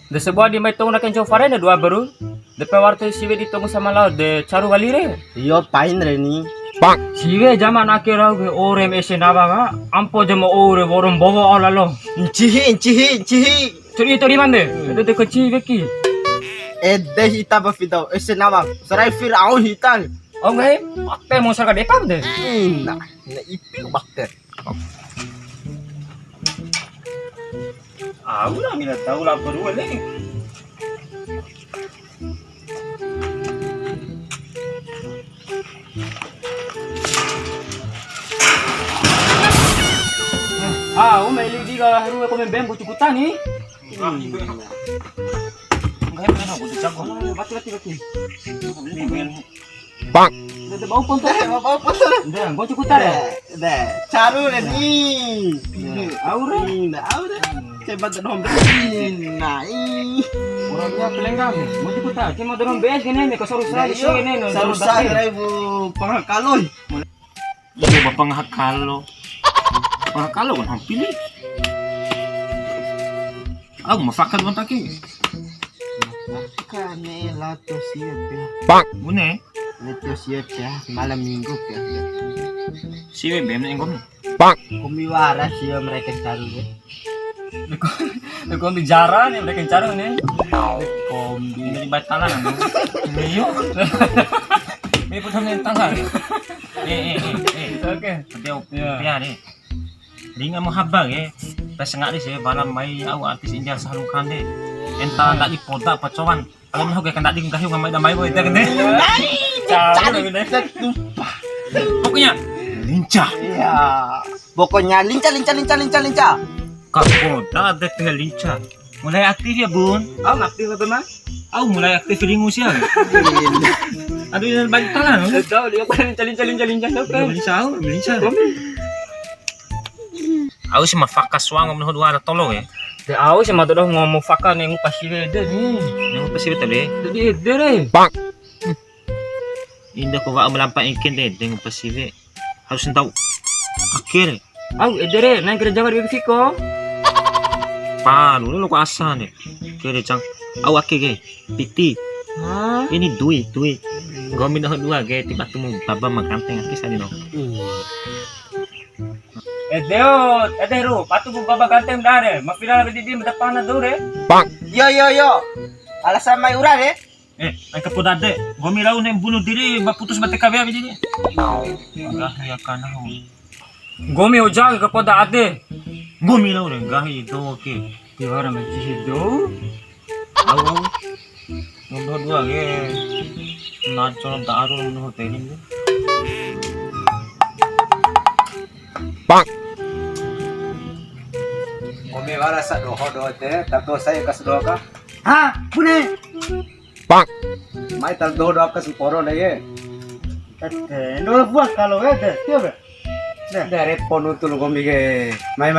De sebuah di mai tong na ken chofare na dua baru. De pewarto siwe di tong sama lao de charu walire. Yo pain reni. Siwe zaman akira ge ore mese nabaga ampo jama ore borom bobo alalo. Cihi. Tori mande. De kecil beki. De hita ba fidao. Ese nawang. Sarai fir au hita. Oh ngai, pakai mau sarka depa de. Na ipi bakter. Udah mina tahu lah baru ni. Umay di ka haru ko men bembo cukutan ni. Enggak pernah aku dicago. Bati. Bang. Dede bau pontor. Bau pontor. Dede gua cukutan. De. Charu reni. Aure. Aure. Coba dong. Nah, Orangnya pelenggam. Mau cukutan. Cuma dorong bes gini me kasar usah di sini no. Sarusah ibu pangakaloy. Iya ba pangakalo. Pangakalo kan hampir. Aku mafakan mo taki. Kane lato siap ya. Bang. Mune. Lato siap ya. Malam minggu ya. Siwe bem na engkom. Bang. Kumiwara siya mereka cari. Kom di jara ni mereka cari ni. Kom di batalan ano. Iyo. May pun sa tangan. Oke. Dia ni. Ringan mo habang pas nga di siya balam may artis India sa halukan di. Entah nak di poda pacawan. Kalau mau kan tak di kayu ngamai damai boy itu kan deh. Pokoknya lincah. Iya. Pokoknya lincah. Kak poda ada tinggal lincah. Mulai aktif ya bun. Aktif apa mas? Mulai aktif ringu sih. Aduh yang banyak tangan. Tahu dia kan lincah. Lincah. Aku sih mafakas wang ngomong dua tolong ya. Aku sih mata dah ngomong fakar nih pasti beda nih. Yang pasti beda deh. Jadi deh. Bang. Indah kau gak melampai ikan deh dengan pasti be. Harus tahu. Akhir. Deh. Naik kerja baru Fiko. Pan, lu kok asa nih. Kira cang. Akhir ge. Piti. Ini duit. Gua minta dua ge. Tiba temu baba makanteng kisah nih no. Ru, patu bu baba ganteng dare, mapila na bidi mata na dure. Bang. Yo. Alasan may ura deh. Ay kapodade, gomiraw na bunuh diri, maputus mati kabe bidi. Gahi kana ho. Gomi ujag kapodade. Gomiraw rin gahi do ke. Tiwara magsi do. Aw. Mundo dua ge. Nacho na aro no hotel ni. Bang. Kami wala sa doho deh, tato saya kas doho ka. Pune. Bang. Mai tal doho ka si poro na ye. No buat kalau deh, tiba. Dari ponu tu kami ke. Mai.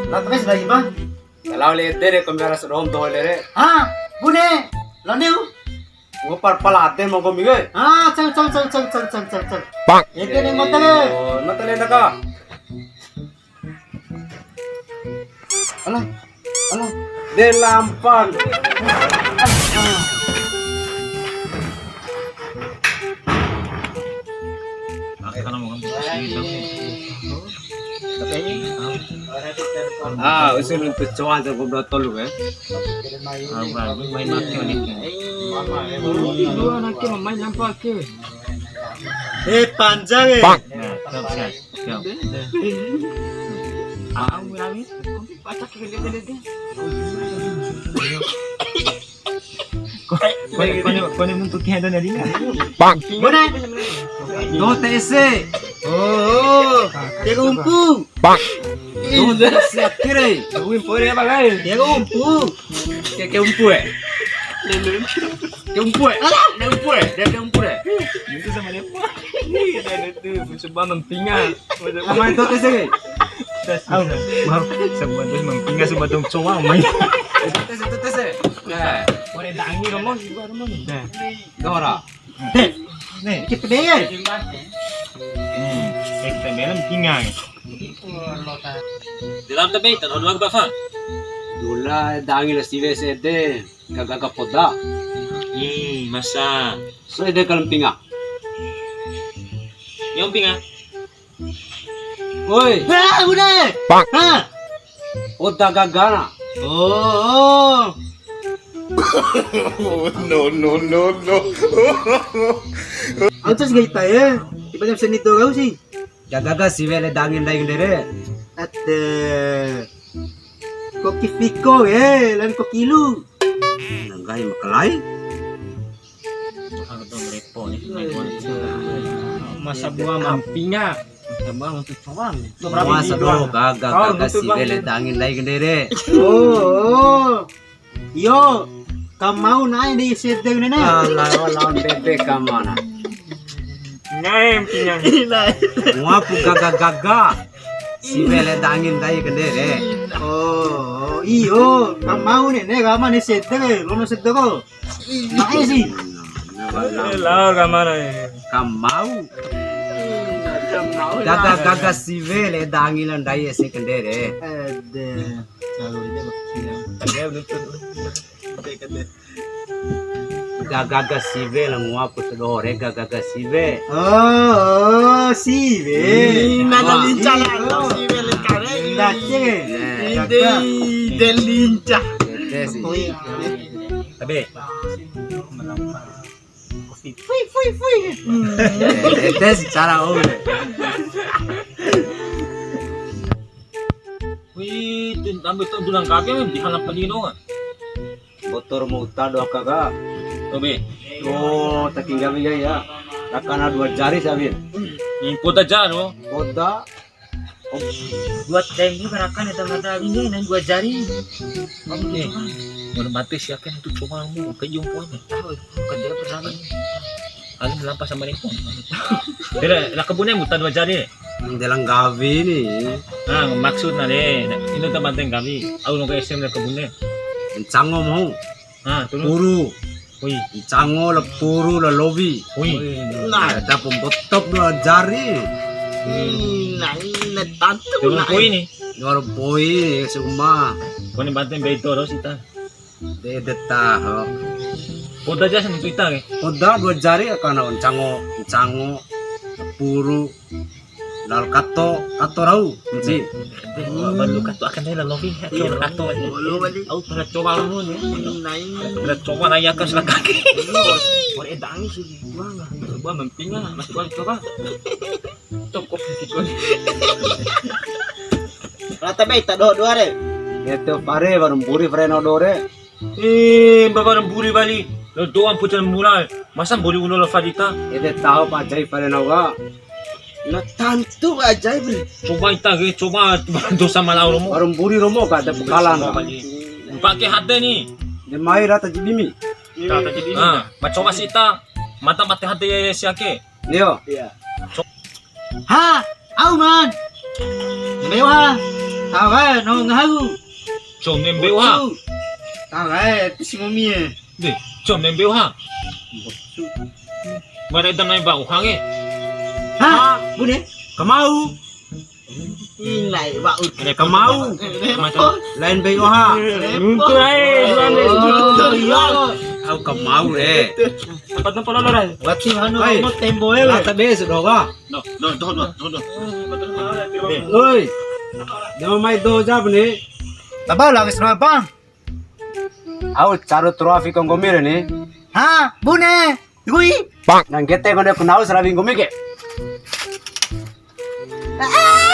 Natmes lagi bang. Kalau lihat deh kami wala sa doho le. Pune. Laneu. वो पर पलाते मगो मिगे चल पाक एक ने मतले लगा अला दे lampan usul untuk cuan tu gua tolu main mati ni. Anak ke main nampak ke? Panjang Bang. Siap. Ngami. Pacak ke dia. Kau ni untuk kian dan dia. Bang. Mana? Do TC. Tega umpu. Bang. Do TC akhirnya. Umpu dia bagai. Tega umpu. Ke umpu Dia umpu Itu sama dia. Ini ada tu sebab mempinga. Main tu TC. Mau sebab tu mempinga sebab tu cowok main. TC. Nah, boleh dangi kamu juga kamu. Nah. Dora. Nih, kita deh. Kita dalam tinggal. Dalam tabi, tanong luwag ba fa? Dula dangil sive sede kagaga poda. Masa. So ide kalampinga. Yung pinga. Oi, Ha, bude. Ha. poda gagana. Oh. Antas gaita ya. Iba na sa nito raw si. Gagaga sive le dangil dai dere. At koki piko lan kokilu. Nanggai makalai. Ano tong repo ni? Masa buah mampinga. Masa buah untuk cuan. Masa do gaga sive le dangil dai dere. Oh. Yo, kamau na ini sedang na. Lawan bebe kamana. Ngayon pinga. Ngapu gaga sive le dangil dai dere. Oh, iyo, kamau ni kama ni sedang lono sedang ko. Mai si. Lao kamana. Kamau. Gaga sive le dangilan dai sekendere. Ada. Kalau dia Gaga sive la ngapu sedore gaga sive. Oh, si be. Nada lincah lah, si be le kare. Dace. Ide lincah. Desi. Tabi. Fui. Desi cara ole. Wih, ambil tu dulang kafe di halang panino kan. Motor mo tado kaga. Tabi. Oh, taking gabi ya. Rakana dua jari sabin. Import aja no. Oda. Buat time juga kan ada mata ini dan dua jari. Oke. Mau mati siapa itu cuma mau ke jumponya. Tahu kerja bersama. Alim lampas sama Nippon. Dia nak kebunnya mutan dua jari. Dalang gabi ni. Maksud nade. Ini tempat yang kami. Aku nak SM nak kebunnya. Cango mo. Turun. Puru. Wih. Cango la puru la lobi. Wih. Nah, ada pembotop dua jari. Na tanto Turun koi ni. Ngor poi semua. Kau ni bantai beito ros ita. De deta. Udah aja sen ita ke. Oda dua jari akan cango puru lal kato rau si Baru kato akan dia lobi. Kau kato. Aku pernah coba lu ni. Pernah coba naya kan selak kaki. Kau edang ni sih buang. Buang mempinga masih kau coba. Cukup sikit. Rata baik tak dua re. Itu pare baru buri freno dore. Bapak buri bali. Lo doang pucat mulai. Masa buri ulo lo fadita. Itu tahu pak jai freno ga. Na tanto ajaib. Coba ita ke coba dosa malau romo. Baru buri romo ka ada bekalan. Pakai hati ni. Di mai rata jibimi. Coba si ita. Mata hati siake. Nio. Ha, au man. Mewa. Tahu kan, no ngahu. Chom nembeu ha. Tahu kan, tu si mami. Deh, chom nembeu ha. Mana dah main bau hang Ha, bude. Kamau. Inai bau. Ada Kamau. Lain bayo ha. Untuk Au kamau re. Tempat tempat lora. Wati hanu Hey. mo tembo ele. Rata beso do ga. No. Oi. Dama mai do jab ni. Baba lang isno bang. Au charo traffic ko gomire ni. Ha, bune. Gui. Nang gete ko ne kunau sarabi gomike. Ah!